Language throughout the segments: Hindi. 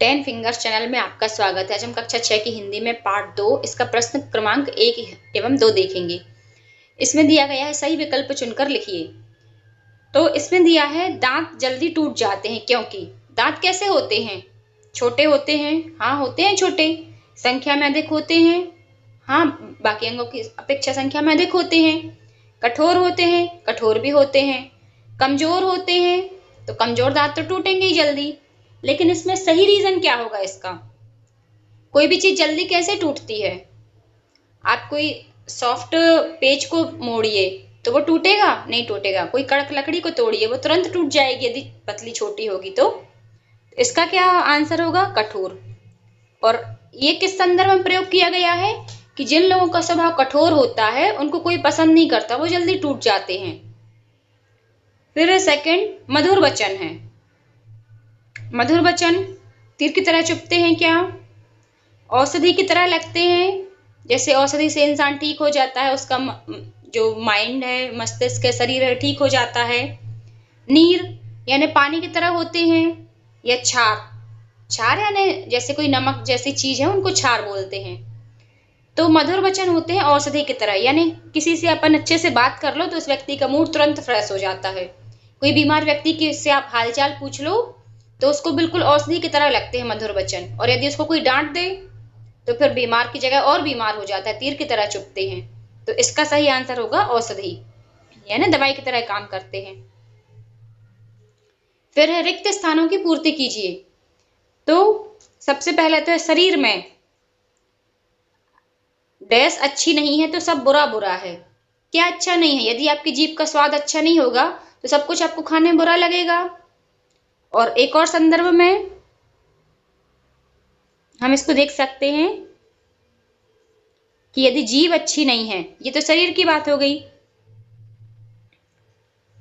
10 फिंगर्स चैनल में आपका स्वागत है। आज हम कक्षा 6 की हिंदी में पार्ट 2 इसका प्रश्न क्रमांक 1 एवं 2 देखेंगे। इसमें दिया गया है सही विकल्प चुनकर लिखिए। तो इसमें दिया है दांत जल्दी टूट जाते हैं क्योंकि। दांत कैसे होते हैं? छोटे होते हैं, हाँ होते हैं छोटे। संख्या में अधिक होते हैं, हाँ बाकी अंगों की अपेक्षा संख्या में अधिक होते हैं। कठोर होते हैं, कठोर भी होते हैं। कमजोर होते हैं, तो कमजोर दांत तो टूटेंगे ही जल्दी। लेकिन इसमें सही रीजन क्या होगा इसका? कोई भी चीज जल्दी कैसे टूटती है? आप कोई सॉफ्ट पेज को मोड़िए तो वो टूटेगा? नहीं टूटेगा। कोई कड़क लकड़ी को तोड़िए वो तुरंत टूट जाएगी यदि पतली छोटी होगी तो। इसका क्या आंसर होगा? कठोर। और ये किस संदर्भ में प्रयोग किया गया है कि जिन लोगों का स्वभाव कठोर होता है उनको कोई पसंद नहीं करता, वो जल्दी टूट जाते हैं। फिर सेकंड मधुर वचन है। मधुर वचन तीर की तरह चुभते हैं क्या? औषधि की तरह लगते हैं। जैसे औषधि से इंसान ठीक हो जाता है, उसका जो माइंड है, मस्तिष्क है, शरीर है, ठीक हो जाता है। नीर यानी पानी की तरह होते हैं। या छार, छार यानी जैसे कोई नमक जैसी चीज है उनको छार बोलते हैं। तो मधुर वचन होते हैं औषधि की तरह, यानी किसी से अपन अच्छे से बात कर लो तो उस व्यक्ति का मूड तुरंत फ्रेश हो जाता है। कोई बीमार व्यक्ति की से आप हालचाल पूछ लो तो उसको बिल्कुल औषधि की तरह लगते हैं मधुर वचन। और यदि उसको कोई डांट दे तो फिर बीमार की जगह और बीमार हो जाता है, तीर की तरह चुभते हैं। तो इसका सही आंसर होगा औषधि, यानी दवाई की तरह काम करते हैं। फिर है रिक्त स्थानों की पूर्ति कीजिए। तो सबसे पहले तो है शरीर में डैश अच्छी नहीं है तो सब बुरा बुरा है। क्या अच्छा नहीं है? यदि आपकी जीभ का स्वाद अच्छा नहीं होगा तो सब कुछ आपको खाने में बुरा लगेगा। और एक और संदर्भ में हम इसको देख सकते हैं कि यदि जीभ अच्छी नहीं है, ये तो शरीर की बात हो गई,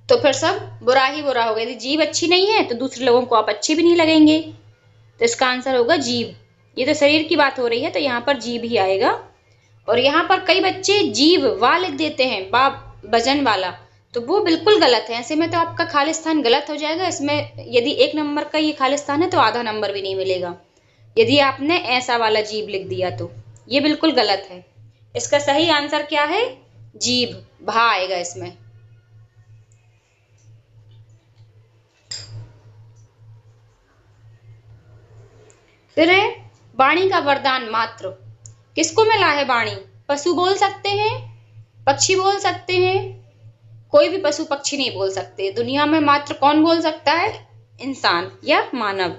तो फिर सब बुरा ही बुरा होगा। यदि जीभ अच्छी नहीं है तो दूसरे लोगों को आप अच्छे भी नहीं लगेंगे। तो इसका आंसर होगा जीभ। ये तो शरीर की बात हो रही है तो यहाँ पर जीभ ही आएगा। और यहाँ पर कई बच्चे जीभ वा लिख देते हैं, बा वजन वाला, तो वो बिल्कुल गलत है। ऐसे में तो आपका खालिस्तान गलत हो जाएगा। इसमें यदि 1 नंबर का ये खालिस्तान है तो आधा नंबर भी नहीं मिलेगा यदि आपने ऐसा वाला जीभ लिख दिया, तो ये बिल्कुल गलत है। इसका सही आंसर क्या है? जीभ, भा आएगा इसमें। फिर है वाणी का वरदान मात्र। किसको मिला है वाणी? पशु बोल सकते हैं, पक्षी बोल सकते हैं, कोई भी पशु पक्षी नहीं बोल सकते। दुनिया में मात्र कौन बोल सकता है? इंसान या मानव।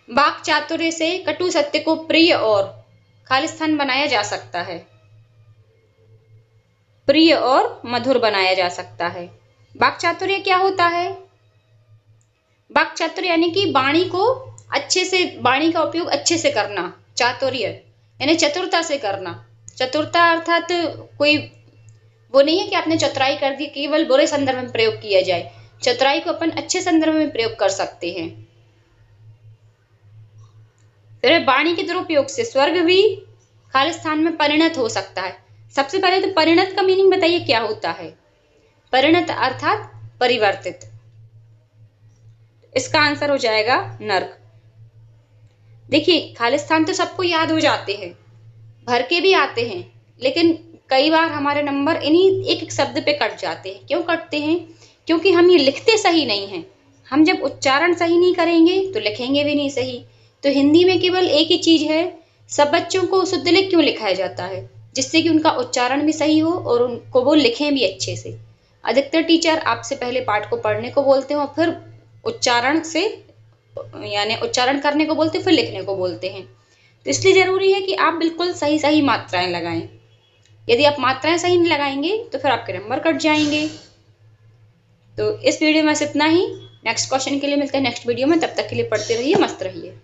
वाक चातुर्य से कटु सत्य को प्रिय और खालिस्तान बनाया जा सकता है। प्रिय और मधुर बनाया जा सकता है। वाक चातुर्य क्या होता है? वाक चातुर्य यानी कि वाणी को अच्छे से, वाणी का उपयोग अच्छे से करना। चातुर्य यानी चतुरता से करना। चतुरता अर्थात कोई वो नहीं है कि आपने चतुराई कर दी, केवल बुरे संदर्भ में प्रयोग किया जाए। चतुराई को अपन अच्छे संदर्भ में प्रयोग कर सकते हैं। फिर वाणी के दुरुपयोग से स्वर्ग भी खालिस्तान में परिणत हो सकता है। सबसे पहले तो परिणत का मीनिंग बताइए क्या होता है? परिणत अर्थात परिवर्तित। इसका आंसर हो जाएगा नर्क। देखिए खालिस्तान तो सबको याद हो जाते हैं, भर के भी आते हैं, लेकिन कई बार हमारे नंबर इन्हीं एक एक शब्द पे कट जाते हैं। क्यों कटते हैं? क्योंकि हम ये लिखते सही नहीं हैं। हम जब उच्चारण सही नहीं करेंगे तो लिखेंगे भी नहीं सही। तो हिंदी में केवल एक ही चीज है, सब बच्चों को शुद्ध लिख क्यों लिखाया जाता है? जिससे कि उनका उच्चारण भी सही हो और उनको वो लिखें भी अच्छे से। अधिकतर टीचर आपसे पहले पाठ को पढ़ने को बोलते हैं और फिर उच्चारण से, यानी उच्चारण करने को बोलते हैं, फिर लिखने को बोलते हैं। तो इसलिए जरूरी है कि आप बिल्कुल सही सही मात्राएं लगाएं। यदि आप मात्राएं सही नहीं लगाएंगे तो फिर आपके नंबर कट जाएंगे। तो इस वीडियो में बस इतना ही। नेक्स्ट क्वेश्चन के लिए मिलते हैं नेक्स्ट वीडियो में। तब तक के लिए पढ़ते रहिए, मस्त रहिए।